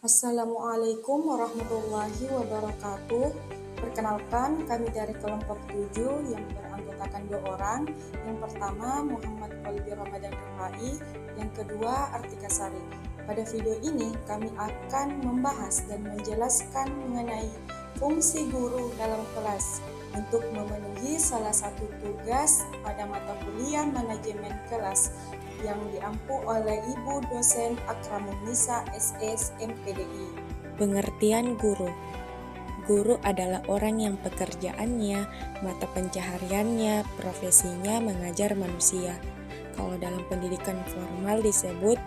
Assalamualaikum warahmatullahi wabarakatuh. Perkenalkan, kami dari kelompok 7 yang beranggotakan 2 orang. Yang pertama Muhammad Qalbi Ramadan Rifai, yang kedua Artika Sari. Pada video ini kami akan membahas dan menjelaskan mengenai fungsi guru dalam kelas untuk memenuhi salah satu tugas pada mata kuliah manajemen kelas yang diampu oleh Ibu Dosen Akramunnisa SS MPDI. Pengertian guru. Guru adalah orang yang pekerjaannya, mata pencahariannya, profesinya mengajar manusia. Kalau dalam pendidikan formal disebut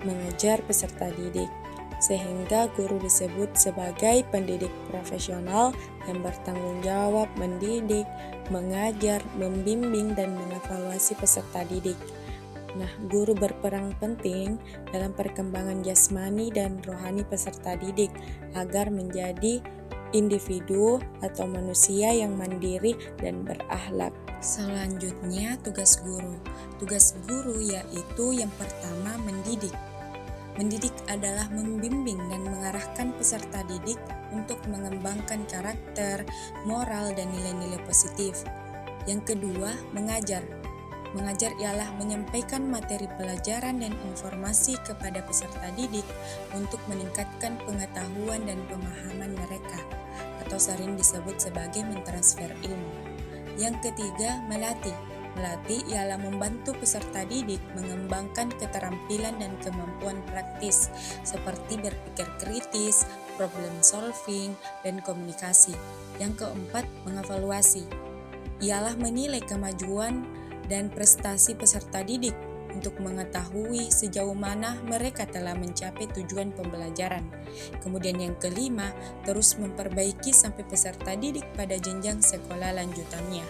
mengajar peserta didik, sehingga guru disebut sebagai pendidik profesional yang bertanggung jawab mendidik, mengajar, membimbing, dan mengevaluasi peserta didik. Nah, guru berperan penting dalam perkembangan jasmani dan rohani peserta didik agar menjadi individu atau manusia yang mandiri dan berakhlak. Selanjutnya, tugas guru. Tugas guru yaitu yang pertama mendidik. Mendidik adalah membimbing dan mengarahkan peserta didik untuk mengembangkan karakter, moral, dan nilai-nilai positif. Yang kedua, mengajar. Mengajar ialah menyampaikan materi pelajaran dan informasi kepada peserta didik untuk meningkatkan pengetahuan dan pemahaman mereka, atau sering disebut sebagai mentransfer ilmu. Yang ketiga, melatih. Melatih ialah membantu peserta didik mengembangkan keterampilan dan kemampuan praktis seperti berpikir kritis, problem solving, dan komunikasi. Yang keempat, mengevaluasi. Ialah menilai kemajuan dan prestasi peserta didik untuk mengetahui sejauh mana mereka telah mencapai tujuan pembelajaran. Kemudian yang kelima, terus memperbaiki sampai peserta didik pada jenjang sekolah lanjutannya.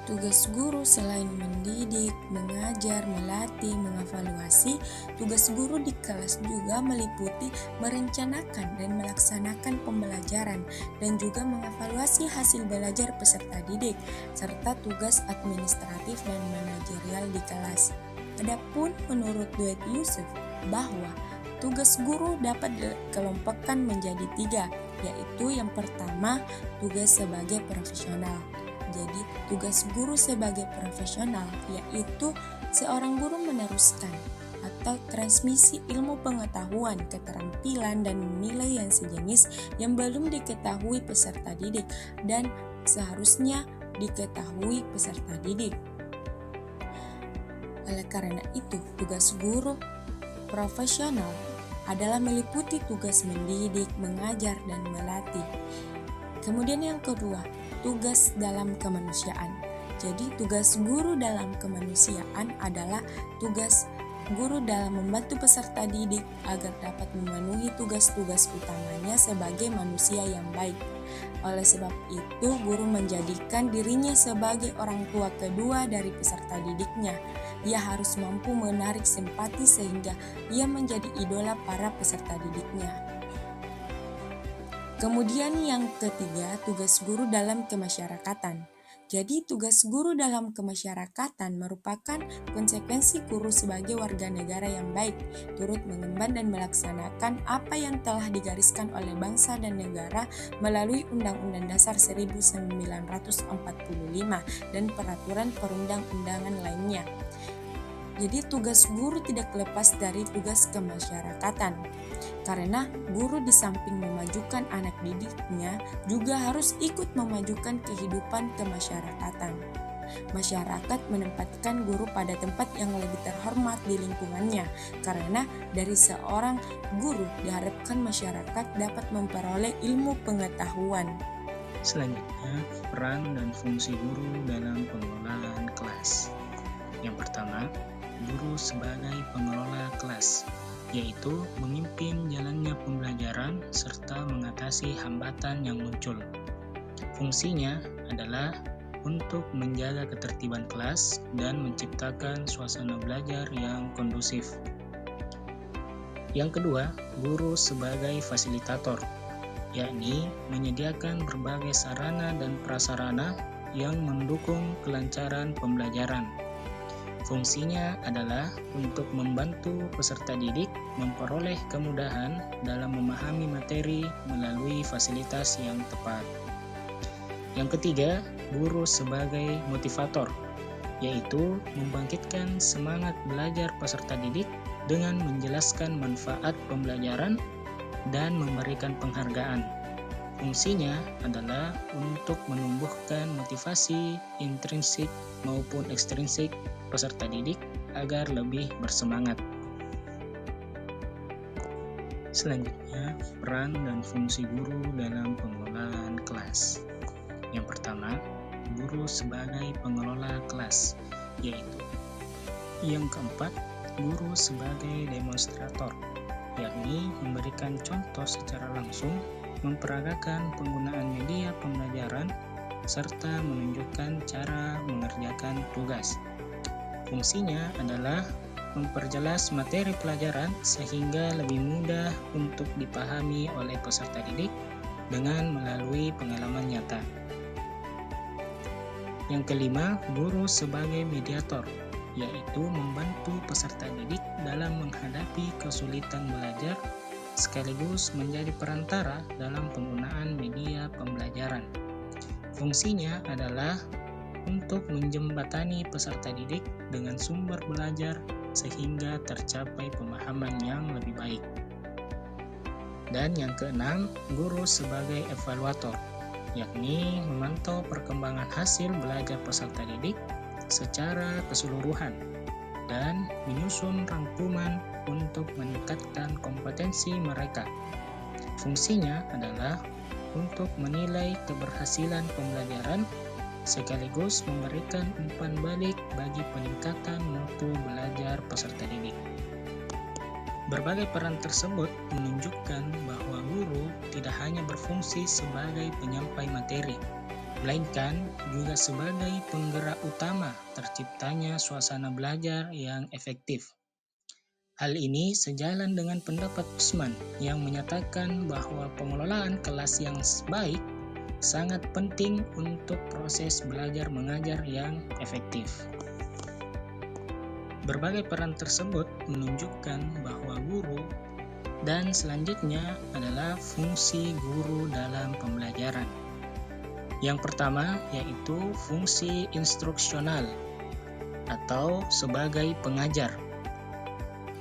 Tugas guru selain mendidik, mengajar, melatih, mengevaluasi, tugas guru di kelas juga meliputi merencanakan dan melaksanakan pembelajaran dan juga mengevaluasi hasil belajar peserta didik, serta tugas administratif dan manajerial di kelas. Adapun menurut Dwight Yusuf bahwa tugas guru dapat dikelompokkan menjadi 3, yaitu yang pertama, tugas sebagai profesional. Jadi, tugas guru sebagai profesional yaitu seorang guru meneruskan atau transmisi ilmu pengetahuan, keterampilan, dan nilai yang sejenis yang belum diketahui peserta didik dan seharusnya diketahui peserta didik. Oleh karena itu, tugas guru profesional adalah meliputi tugas mendidik, mengajar, dan melatih. Kemudian yang kedua, tugas dalam kemanusiaan. Jadi tugas guru dalam kemanusiaan adalah tugas guru dalam membantu peserta didik agar dapat memenuhi tugas-tugas utamanya sebagai manusia yang baik. Oleh sebab itu, guru menjadikan dirinya sebagai orang tua kedua dari peserta didiknya. Ia harus mampu menarik simpati sehingga ia menjadi idola para peserta didiknya. Kemudian yang ketiga, tugas guru dalam kemasyarakatan. Jadi tugas guru dalam kemasyarakatan merupakan konsekuensi guru sebagai warga negara yang baik, turut mengemban dan melaksanakan apa yang telah digariskan oleh bangsa dan negara melalui Undang-Undang Dasar 1945 dan peraturan perundang-undangan lainnya. Jadi tugas guru tidak lepas dari tugas kemasyarakatan. Karena guru di samping memajukan anak didiknya juga harus ikut memajukan kehidupan kemasyarakatan. Masyarakat menempatkan guru pada tempat yang lebih terhormat di lingkungannya, karena dari seorang guru diharapkan masyarakat dapat memperoleh ilmu pengetahuan. Selanjutnya, peran dan fungsi guru dalam pengelolaan kelas. Yang pertama, guru sebagai pengelola kelas, yaitu memimpin jalannya pembelajaran serta mengatasi hambatan yang muncul. Fungsinya adalah untuk menjaga ketertiban kelas dan menciptakan suasana belajar yang kondusif. Yang kedua, guru sebagai fasilitator, yakni menyediakan berbagai sarana dan prasarana yang mendukung kelancaran pembelajaran. Fungsinya adalah untuk membantu peserta didik memperoleh kemudahan dalam memahami materi melalui fasilitas yang tepat. Yang ketiga, guru sebagai motivator, yaitu membangkitkan semangat belajar peserta didik dengan menjelaskan manfaat pembelajaran dan memberikan penghargaan. Fungsinya adalah untuk menumbuhkan motivasi intrinsik maupun ekstrinsik peserta didik agar lebih bersemangat. Selanjutnya, peran dan fungsi guru dalam pengelolaan kelas. Yang pertama, guru sebagai pengelola kelas, yaitu yang keempat, guru sebagai demonstrator, yakni memberikan contoh secara langsung, memperagakan penggunaan media pembelajaran, serta menunjukkan cara mengerjakan tugas. Fungsinya adalah memperjelas materi pelajaran sehingga lebih mudah untuk dipahami oleh peserta didik dengan melalui pengalaman nyata. Yang kelima, guru sebagai mediator, yaitu membantu peserta didik dalam menghadapi kesulitan belajar sekaligus menjadi perantara dalam penggunaan media pembelajaran. Fungsinya adalah untuk menjembatani peserta didik dengan sumber belajar sehingga tercapai pemahaman yang lebih baik. Dan yang keenam, guru sebagai evaluator, yakni memantau perkembangan hasil belajar peserta didik secara keseluruhan dan menyusun rangkuman untuk meningkatkan kompetensi mereka. Fungsinya adalah untuk menilai keberhasilan pembelajaran sekaligus memberikan umpan balik bagi peningkatan mutu belajar peserta didik. Berbagai peran tersebut menunjukkan bahwa guru tidak hanya berfungsi sebagai penyampai materi, melainkan juga sebagai penggerak utama terciptanya suasana belajar yang efektif. Hal ini sejalan dengan pendapat Usman yang menyatakan bahwa pengelolaan kelas yang baik sangat penting untuk proses belajar mengajar yang efektif. Berbagai peran tersebut menunjukkan bahwa guru dan selanjutnya adalah fungsi guru dalam pembelajaran. Yang pertama yaitu fungsi instruksional atau sebagai pengajar.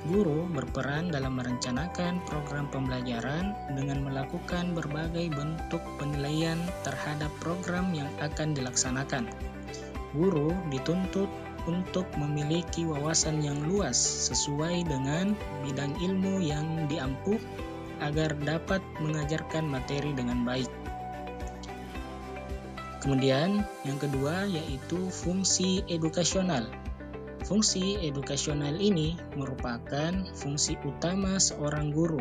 Guru berperan dalam merencanakan program pembelajaran dengan melakukan berbagai bentuk penilaian terhadap program yang akan dilaksanakan. Guru dituntut untuk memiliki wawasan yang luas sesuai dengan bidang ilmu yang diampuh agar dapat mengajarkan materi dengan baik. Kemudian yang kedua yaitu fungsi edukasional. Fungsi edukasional ini merupakan fungsi utama seorang guru.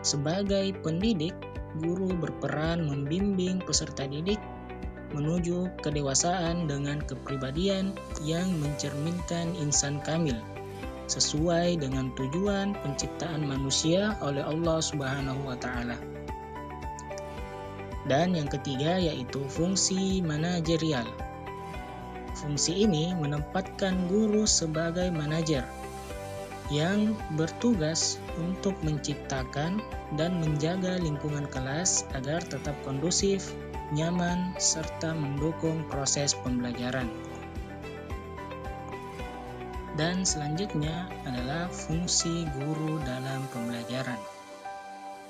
Sebagai pendidik, guru berperan membimbing peserta didik menuju kedewasaan dengan kepribadian yang mencerminkan insan kamil, sesuai dengan tujuan penciptaan manusia oleh Allah Subhanahu wa Ta'ala. Dan yang ketiga yaitu fungsi manajerial. Fungsi ini menempatkan guru sebagai manajer yang bertugas untuk menciptakan dan menjaga lingkungan kelas agar tetap kondusif, nyaman, serta mendukung proses pembelajaran. Dan selanjutnya adalah fungsi guru dalam pembelajaran.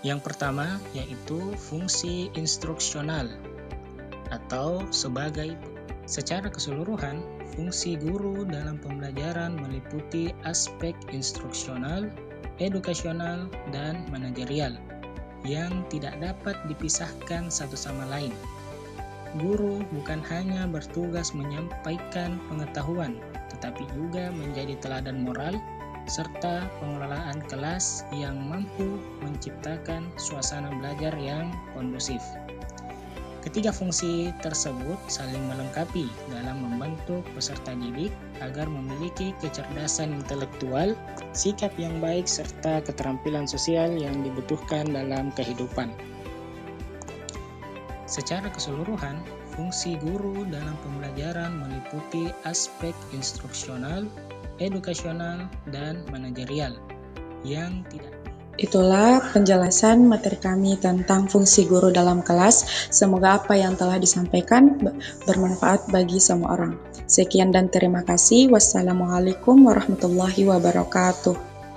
Yang pertama yaitu fungsi instruksional atau sebagai secara keseluruhan, fungsi guru dalam pembelajaran meliputi aspek instruksional, edukasional, dan manajerial yang tidak dapat dipisahkan satu sama lain. Guru bukan hanya bertugas menyampaikan pengetahuan, tetapi juga menjadi teladan moral serta pengelolaan kelas yang mampu menciptakan suasana belajar yang kondusif. Ketiga fungsi tersebut saling melengkapi dalam membentuk peserta didik agar memiliki kecerdasan intelektual, sikap yang baik, serta keterampilan sosial yang dibutuhkan dalam kehidupan. Secara keseluruhan, fungsi guru dalam pembelajaran meliputi aspek instruksional, edukasional, dan manajerial yang tidak. Itulah penjelasan materi kami tentang fungsi guru dalam kelas. Semoga apa yang telah disampaikan bermanfaat bagi semua orang. Sekian dan terima kasih. Wassalamualaikum warahmatullahi wabarakatuh.